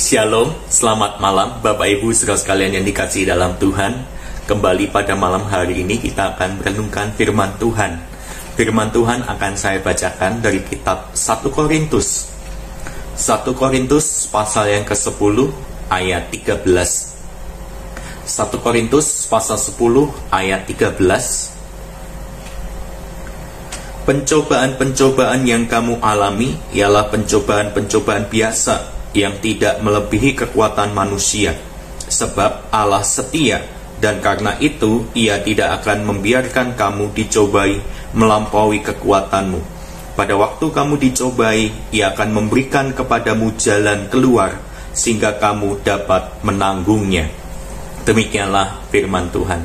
Shalom, selamat malam Bapak Ibu saudara sekalian yang dikasihi dalam Tuhan. Kembali pada malam hari ini kita akan merenungkan firman Tuhan. Firman Tuhan akan saya bacakan dari kitab 1 Korintus. 1 Korintus pasal yang ke-10 ayat 13. 1 Korintus pasal 10 ayat 13. Pencobaan-pencobaan yang kamu alami ialah pencobaan-pencobaan biasa yang tidak melebihi kekuatan manusia, sebab Allah setia, dan karena itu Ia tidak akan membiarkan kamu dicobai melampaui kekuatanmu. Pada waktu kamu dicobai, Ia akan memberikan kepadamu jalan keluar, sehingga kamu dapat menanggungnya. Demikianlah firman Tuhan.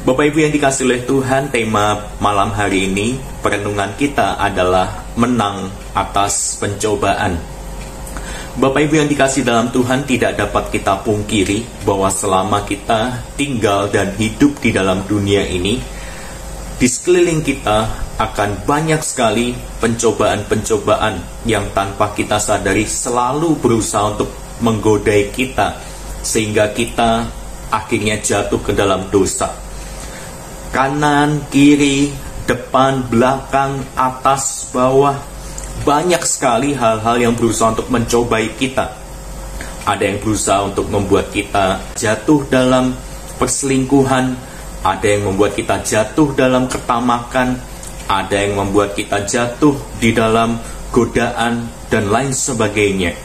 Bapak Ibu yang dikasihi oleh Tuhan, tema malam hari ini, perenungan kita adalah menang atas pencobaan. Bapak Ibu yang dikasihi dalam Tuhan, tidak dapat kita pungkiri bahwa selama kita tinggal dan hidup di dalam dunia ini, di sekeliling kita akan banyak sekali pencobaan-pencobaan yang tanpa kita sadari selalu berusaha untuk menggodai kita, sehingga kita akhirnya jatuh ke dalam dosa. Kanan, kiri, depan, belakang, atas, bawah, banyak sekali hal-hal yang berusaha untuk mencobai kita. Ada yang berusaha untuk membuat kita jatuh dalam perselingkuhan, ada yang membuat kita jatuh dalam ketamakan, ada yang membuat kita jatuh di dalam godaan, dan lain sebagainya.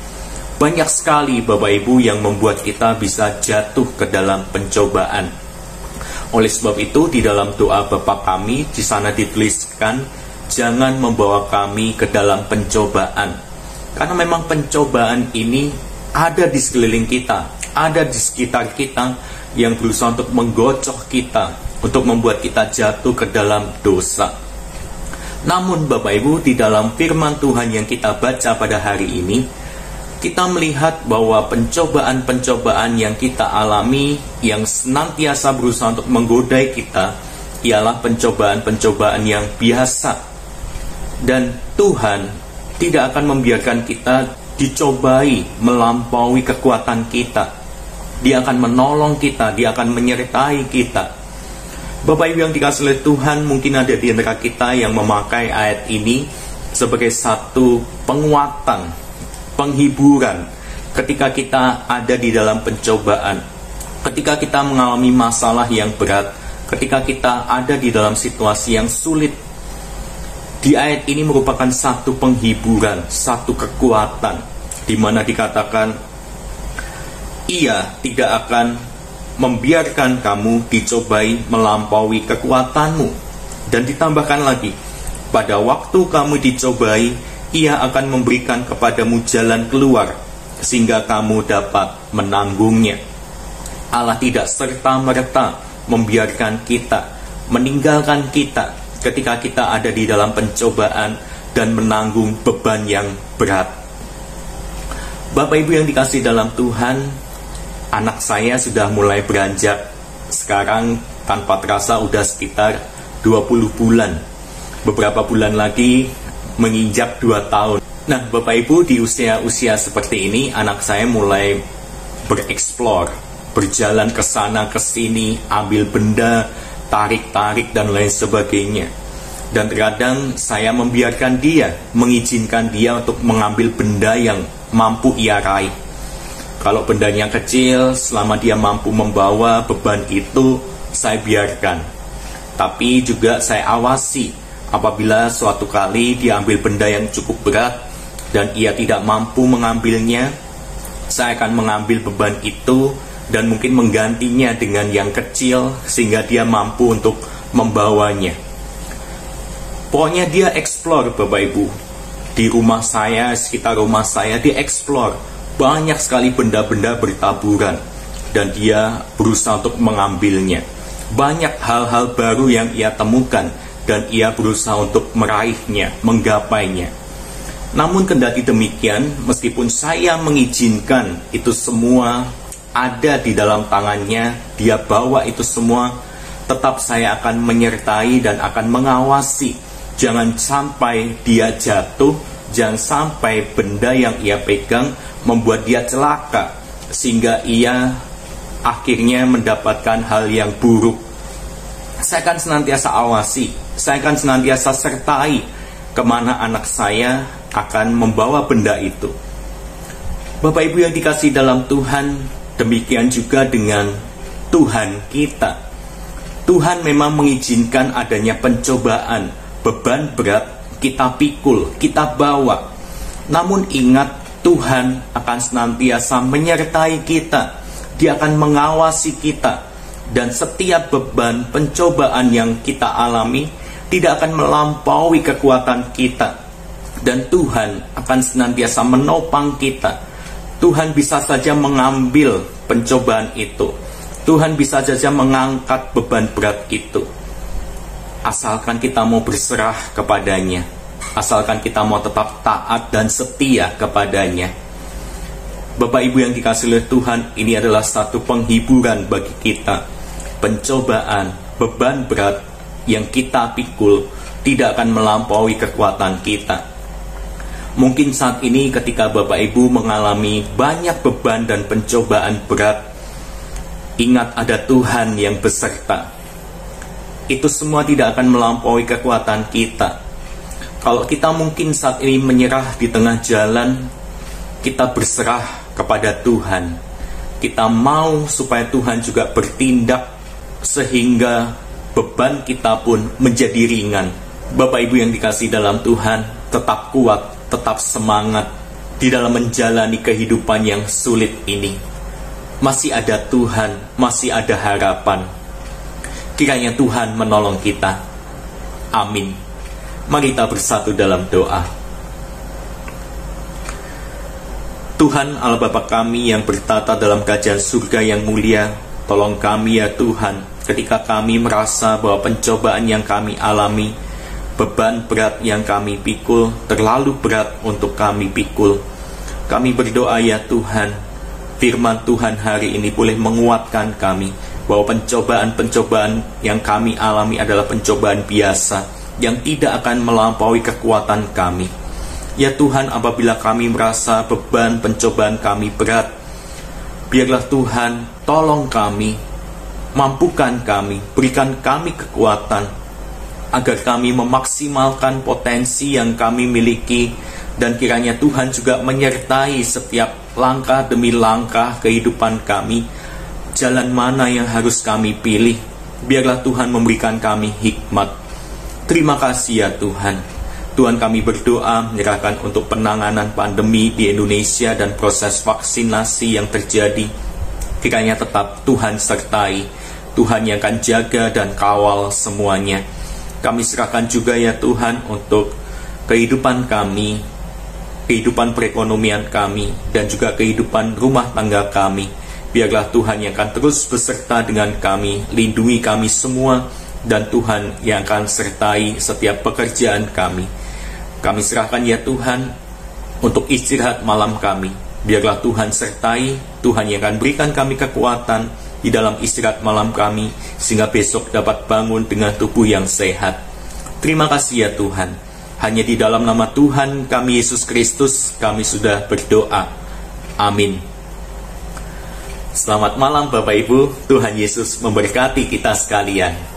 Banyak sekali Bapak Ibu yang membuat kita bisa jatuh ke dalam pencobaan. Oleh sebab itu, di dalam doa Bapa kami, di sana dituliskan, jangan membawa kami ke dalam pencobaan. Karena memang pencobaan ini ada di sekeliling kita, ada di sekitar kita, yang berusaha untuk menggocok kita, untuk membuat kita jatuh ke dalam dosa. Namun Bapak Ibu, di dalam firman Tuhan yang kita baca pada hari ini, kita melihat bahwa pencobaan-pencobaan yang kita alami, yang senantiasa berusaha untuk menggodai kita, ialah pencobaan-pencobaan yang biasa. Dan Tuhan tidak akan membiarkan kita dicobai melampaui kekuatan kita. Dia akan menolong kita, Dia akan menyertai kita. Bapak Ibu yang dikasihi oleh Tuhan, mungkin ada di antara kita yang memakai ayat ini sebagai satu penguatan, penghiburan ketika kita ada di dalam pencobaan, ketika kita mengalami masalah yang berat, ketika kita ada di dalam situasi yang sulit. Di ayat ini merupakan satu penghiburan, satu kekuatan, di mana dikatakan Ia tidak akan membiarkan kamu dicobai melampaui kekuatanmu. Dan ditambahkan lagi, pada waktu kamu dicobai, Ia akan memberikan kepadamu jalan keluar, sehingga kamu dapat menanggungnya. Allah tidak serta-merta membiarkan kita, meninggalkan kita ketika kita ada di dalam pencobaan dan menanggung beban yang berat. Bapak Ibu yang dikasihi dalam Tuhan, anak saya sudah mulai beranjak. Sekarang tanpa terasa udah sekitar 20 bulan. Beberapa bulan lagi menginjak 2 tahun. Nah Bapak Ibu, di usia-usia seperti ini, anak saya mulai bereksplor, berjalan ke sana ke sini, ambil benda, tarik-tarik dan lain sebagainya. Dan terkadang saya membiarkan dia, mengizinkan dia untuk mengambil benda yang mampu ia raih. Kalau bendanya kecil, selama dia mampu membawa beban itu, saya biarkan. Tapi juga saya awasi, apabila suatu kali dia ambil benda yang cukup berat dan ia tidak mampu mengambilnya, saya akan mengambil beban itu dan mungkin menggantinya dengan yang kecil sehingga dia mampu untuk membawanya. Pokoknya dia eksplor Bapak Ibu. Di rumah saya, sekitar rumah saya, dia eksplor. Banyak sekali benda-benda bertaburan dan dia berusaha untuk mengambilnya. Banyak hal-hal baru yang ia temukan dan ia berusaha untuk meraihnya, menggapainya. Namun kendati demikian, meskipun saya mengizinkan itu semua ada di dalam tangannya, dia bawa itu semua, tetap saya akan menyertai dan akan mengawasi. Jangan sampai dia jatuh, jangan sampai benda yang ia pegang membuat dia celaka, sehingga ia akhirnya mendapatkan hal yang buruk. Saya akan senantiasa awasi, saya akan senantiasa sertai kemana anak saya akan membawa benda itu. Bapak Ibu yang dikasihi dalam Tuhan, demikian juga dengan Tuhan kita. Tuhan memang mengizinkan adanya pencobaan, beban berat kita pikul, kita bawa. Namun ingat, Tuhan akan senantiasa menyertai kita. Dia akan mengawasi kita. Dan setiap beban, pencobaan yang kita alami tidak akan melampaui kekuatan kita. Dan Tuhan akan senantiasa menopang kita. Tuhan bisa saja mengambil pencobaan itu. Tuhan bisa saja mengangkat beban berat itu. Asalkan kita mau berserah kepadanya. Asalkan kita mau tetap taat dan setia kepadanya. Bapak Ibu yang dikasihi oleh Tuhan, ini adalah satu penghiburan bagi kita. Pencobaan, beban berat yang kita pikul tidak akan melampaui kekuatan kita. Mungkin saat ini ketika Bapak Ibu mengalami banyak beban dan pencobaan berat, ingat ada Tuhan yang beserta. Itu semua tidak akan melampaui kekuatan kita. Kalau kita mungkin saat ini menyerah di tengah jalan, kita berserah kepada Tuhan. Kita mau supaya Tuhan juga bertindak sehingga beban kita pun menjadi ringan. Bapak Ibu yang dikasihi dalam Tuhan, tetap kuat, tetap semangat di dalam menjalani kehidupan yang sulit ini. Masih ada Tuhan, masih ada harapan. Kiranya Tuhan menolong kita. Amin. Mari kita bersatu dalam doa. Tuhan Allah Bapa kami yang bertata dalam kerajaan surga yang mulia, tolong kami ya Tuhan, ketika kami merasa bahwa pencobaan yang kami alami, beban berat yang kami pikul terlalu berat untuk kami pikul. Kami berdoa ya Tuhan, firman Tuhan hari ini boleh menguatkan kami bahwa pencobaan-pencobaan yang kami alami adalah pencobaan biasa yang tidak akan melampaui kekuatan kami. Ya Tuhan, apabila kami merasa beban pencobaan kami berat, biarlah Tuhan tolong kami, mampukan kami, berikan kami kekuatan agar kami memaksimalkan potensi yang kami miliki, dan kiranya Tuhan juga menyertai setiap langkah demi langkah kehidupan kami. Jalan mana yang harus kami pilih, biarlah Tuhan memberikan kami hikmat. Terima kasih ya Tuhan. Tuhan, kami berdoa menyerahkan untuk penanganan pandemi di Indonesia dan proses vaksinasi yang terjadi. Kiranya tetap Tuhan sertai, Tuhan yang akan jaga dan kawal semuanya. Kami serahkan juga ya Tuhan untuk kehidupan kami, kehidupan perekonomian kami, dan juga kehidupan rumah tangga kami. Biarlah Tuhan yang akan terus beserta dengan kami, lindungi kami semua, dan Tuhan yang akan sertai setiap pekerjaan kami. Kami serahkan ya Tuhan untuk istirahat malam kami. Biarlah Tuhan sertai, Tuhan yang akan berikan kami kekuatan di dalam istirahat malam kami, sehingga besok dapat bangun dengan tubuh yang sehat. Terima kasih ya Tuhan. Hanya di dalam nama Tuhan kami Yesus Kristus kami sudah berdoa. Amin. Selamat malam Bapak Ibu, Tuhan Yesus memberkati kita sekalian.